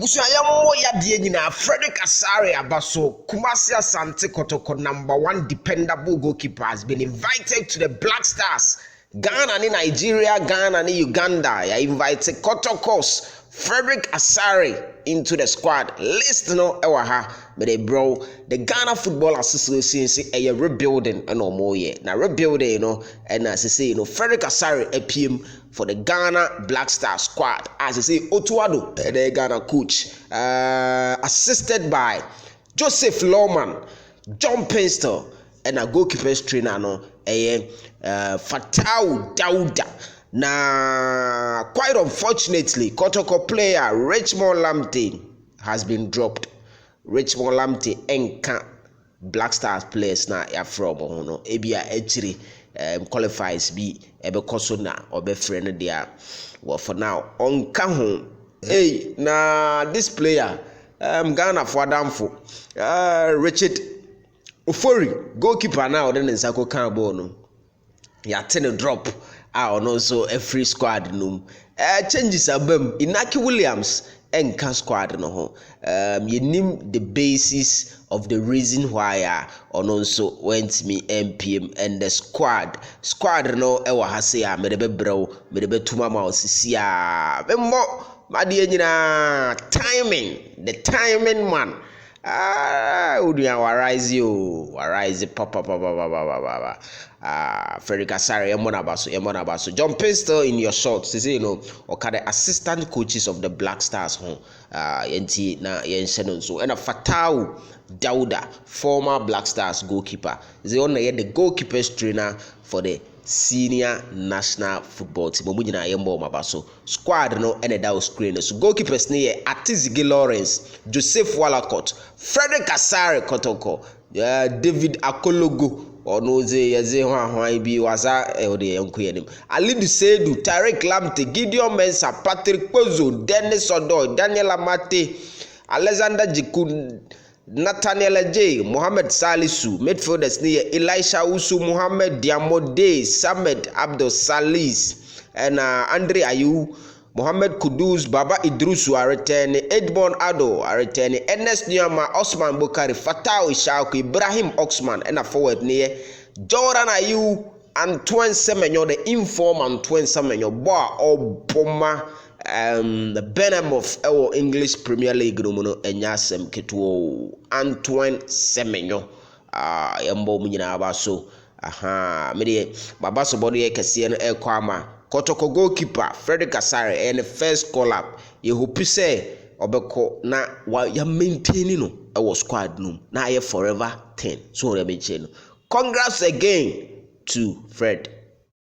Abusu ayamo ya die nyina Frederick ASARE abaso Kumasi Asante Kotoko #1 dependable goalkeeper has been invited to the Black Stars. Ghana and Nigeria, Ghana and Uganda. Ya invited Kotokos Frederick ASARE into the squad. List no ewa but they bro the Ghana Football Association say a rebuilding and no more yet. Now rebuilding, and as I say, Frederick ASARE appeared for the Ghana Black Star squad. As I say, Otuado, the Ghana coach, assisted by Joseph Lawman, John Penster, and a goalkeeper's trainer, Fatau Dauda. Now, quite unfortunately, Kotoko player Richmond Lamptey has been dropped. Richmond Lamptey enka Black Stars players na ya from ebia actually qualifies be ebekoso na obefre dia. Well, for now onka ho na this player Ghana for Adamfo Richard Ofori goalkeeper now then nsako kan ball no ya ten drop so a free squad no changes abam Inaki Williams enka squad no ho you name the basis of the reason why also went me MPM and the squad no ewa ha say me de bebrɛw me de betuma ma osisi memmo made nyina the timing man Udia warise papa Frederick ASARE Emonabaso John Penster in your short say okay the assistant coaches of the Black Stars yenti na yenhye so and a Fatau Dauda former Black Stars goalkeeper is the goalkeeper's trainer for the senior national football team omugina yembo mabaso squad no and that screen so goalkeepers ne Atizigi Lawrence, Joseph Walacott, Frederick ASARE Kotoko, David Akologo onoze yeze hwan bi wasa ode yanku yenim Ali Dusedu, Tarek Lamptey, Gideon Mensah, Patrick Pozo, Dennis Odo, Daniel Amate, Alexander Jikun, Nathaniel J, Mohamed Salisu, midfielders near Elisha Usu, Mohamed Diamode, Samed Abdul Salis, and Andre Ayew, Mohamed Kudus, Baba Idrusu are returning, Edmond Ado are returning, Ernest Nyama, Osman Bukari, Fatau Ishaku, Ibrahim Oxman, and a forward near Jordan Ayew, Antoine Semenyo, the inform Antoine Semenyo, Boa or Poma. The Benham of our English Premier League Romono Enyasem Ketuo Antoine Semenyo yambo munyina abaso mede babaso body kese no ekwama Kotoko goalkeeper Frederick ASARE and the first call up ye hope say obeko na ya maintain no e squad no na ye forever 10 so we be no congrats again to Fred